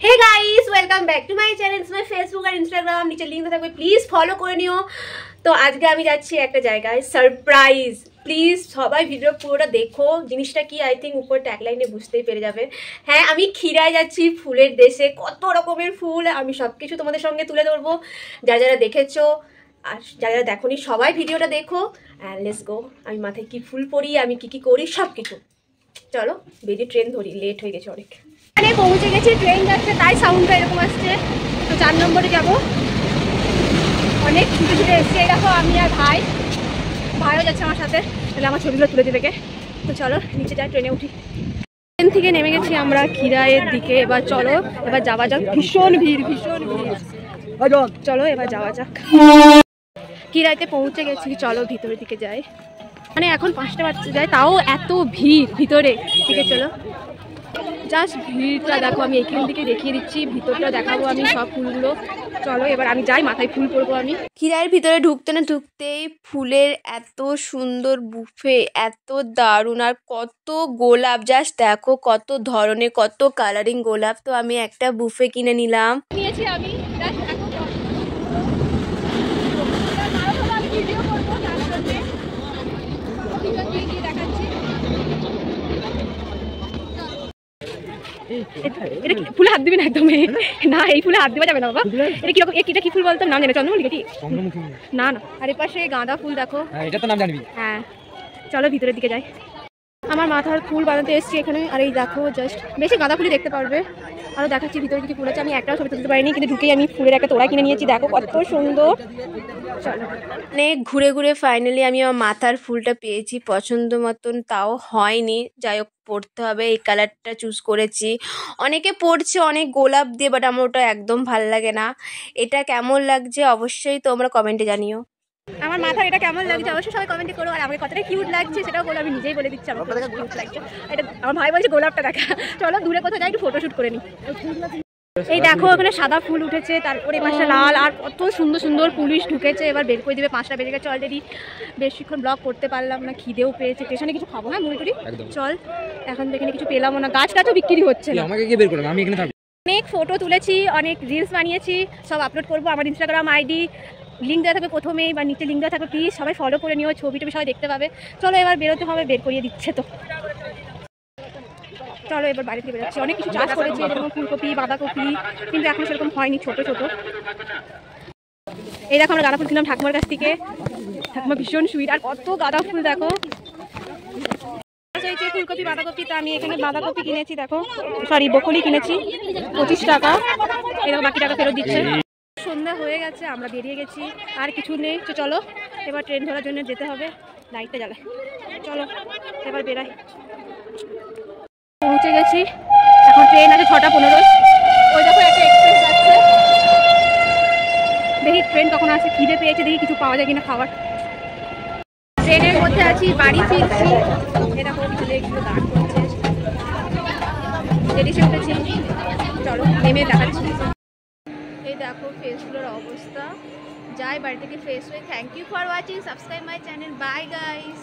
Hey guys welcome back to my channel मैं Facebook और Instagram नीचे लिंक থাকবে প্লিজ ফলো করে নিও। তো আজকে আমি যাচ্ছি একটা জায়গায় সারপ্রাইজ, প্লিজ সবাই ভিডিও পুরোটা দেখো। জিনিসটা কি আই থিঙ্ক উপর ট্যাগলাইনে বুঝতেই পেরে যাবে। হ্যাঁ, আমি খিরায় যাচ্ছি, ফুলের দেশে। কত রকমের ফুল আমি সব কিছু তোমাদের সঙ্গে তুলে ধরবো। যারা যারা দেখেছো আর যারা যারা দেখোনি সবাই ভিডিওটা দেখো। And let's go. আমি মাথায় কি ফুল পরি, আমি কি কি করি সব কিছু। চলো বেরিয়ে ট্রেন ধরি, লেট হয়ে গেছে অনেক। এখানে পৌঁছে গেছি, ট্রেন যাচ্ছে তাই সাউন্ডটা এরকম আসছে। তো 4 নম্বরে যাব। অনেক ছুটে ছুটে এসছে। এই দেখো আমি আর ভাইও যাচ্ছে আমার সাথে, তাহলে আমার ছবিগুলো তুলে দিবে। তো চলো নিচে যাই, ট্রেনে উঠি। ট্রেন থেকে নেমে গেছি আমরা খিরায়ের দিকে। এবার চলো এবার যাওয়া যাক। ভীষণ ভিড়, ভীষণ ভিড়। চলো এবার যাওয়া যাক। খিরাইতে পৌঁছে গেছি, চলো ভিতরের দিকে যাই। মানে এখন 5টা বাজতে যায়, তাও এত ভিড় ভিতরে দিকে। চলো জাস্ট ভিড়টা দেখো, আমি এখান থেকে দেখিয়ে দিচ্ছি, ভিতরটা দেখাবো আমি সব ফুলগুলো। চলো এবার আমি যাই, মাথায় ফুল পরবো আমি। খিরায়ের ভিতরে ঢুকতে না ঢুকতেই ফুলের এত সুন্দর বুফে, এত দারুণ, আর কত গোলাপ। জাস্ট দেখো কত ধরনের, কত কালারিং গোলাপ। তো আমি একটা বুফে কিনে নিলাম, নিয়েছি আমি। ফুলে হাত দিবি না একদম। না, এই ফুলে হাত দেওয়া যাবে না বাবা। এটা কিরকম, এটা কি ফুল বলতো? নাম জানে? চন্দ্রমল্লিকা কি? না না, আর এর পাশে গাঁদা ফুল দেখো। এটা তো নাম জানবি। হ্যাঁ চলো ভিতরের দিকে যাই। আমার মাথার ফুল বানাতে এসেছি এখানে। আর এই দেখো জাস্ট বেশি গাঁদা ফুলই দেখতে পারবে। আরও দেখাচ্ছি ভিতরে কিছু ফুল আছে। আমি একটাও ছবি তুলতে পারিনি, কিন্তু ঢুকেই আমি ফুলের একটা তোড়া কিনে নিয়েছি। দেখো কত সুন্দর। চলো অনেক ঘুরে ঘুরে ফাইনালি আমি আমার মাথার ফুলটা পেয়েছি পছন্দ মতন। তাও হয়নি, যাই হোক পরতে হবে। এই কালারটা চুজ করেছি। অনেকে পরছে অনেক গোলাপ দিয়ে, বাট আমার ওটা একদম ভাল লাগে না। এটা কেমন লাগছে অবশ্যই তোমরা কমেন্টে জানিও। আমার মাথার এটা কেমন লাগছে অবশ্যই সবাই কমেন্ট করো। আর আমাকে কতটা কিউট লাগছে সেটাও বলো, আমি নিজেই বলে দিচ্ছি আমার কিউট লাগছে। এটা আমার ভাই বলছে গোলাপটা দেখা। চলো দূরে কোথাও যাই, একটু ফটোশুট করে নিই। এই দেখো ওখানে সাদা ফুল উঠেছে, তারপরে পাশে লাল, আর কত সুন্দর সুন্দর পুলিশ ঢুকেছে। এবার বের করে দিবে। 5টা বেজে গেছে অলরেডি। বেশিক্ষণ ব্লগ করতে পারলাম না, খিদেও পেয়েছে। স্টেশনে কিছু খাবো। হ্যাঁ মুড়ি টুড়ি চল। এখন এখানে কিছু পেলামও না, গাছ টাছও বিক্রি হচ্ছে না। আমাকে কি বের করবে, আমি এখানে থাকবো। অনেক ফটো তুলেছি, অনেক রিলস বানিয়েছি, সব আপলোড করবো। আমার ইনস্টাগ্রাম আইডি লিঙ্ক দেওয়া থাকবে প্রথমেই, বা নিচে লিঙ্ক দেওয়া থাকবে। প্লিজ সবাই ফলো করে নিও, ছবি টবি সবাই দেখতে পাবে। চলো এবার বেরোতে হবে, বের করিয়ে দিচ্ছে তো। চলো এবার বাড়ি থেকে বেরোচ্ছি। অনেক কিছু চাষ করেছি, যেরকম ফুলকপি, বাঁধাকপি, কিন্তু এখন সেরকম হয়নি, ছোট ছোট। এই দেখো আমরা গাঁদা ফুল কিনলাম ঠাকুমার কাছ থেকে। ঠাকুমা ভীষণ সুইট। আর কত গাঁদা ফুল দেখো। ফুলকপি বাঁধাকপি, তো আমি এখানে বাঁধাকপি কিনেছি দেখো, সরি বকলি কিনেছি 25 টাকা। এরকম বাকি টাকা ফেরত দিচ্ছে। সন্ধ্যা হয়ে গেছে, আমরা বেরিয়ে গেছি, আর কিছু নেই। তো চলো এবার ট্রেন ধরার জন্য যেতে হবে। লাইটটা জ্বালায়। চলো এবার বেরাই। পৌঁছে গেছি। এখন ট্রেন আছে 6টা 15। ওই দেখো একটা এক্সপ্রেস যাচ্ছে। দেখি ট্রেন কখন আসে। খিদে পেয়েছে, দেখি কিছু পাওয়া যায় কিনা খাবার। ট্রেনের মধ্যে আছি, বাড়ি ফিরছি। এরকম কিছু এগুলো দাঁড় করছে, স্টেশন উঠেছি। চলো নেমে দেখাচ্ছি। এই দেখো ফেসগুলোর অবস্থা। যাই বাড়ি থেকে ফ্রেশ হয়ে। Thank you for watching, subscribe my channel. Bye guys.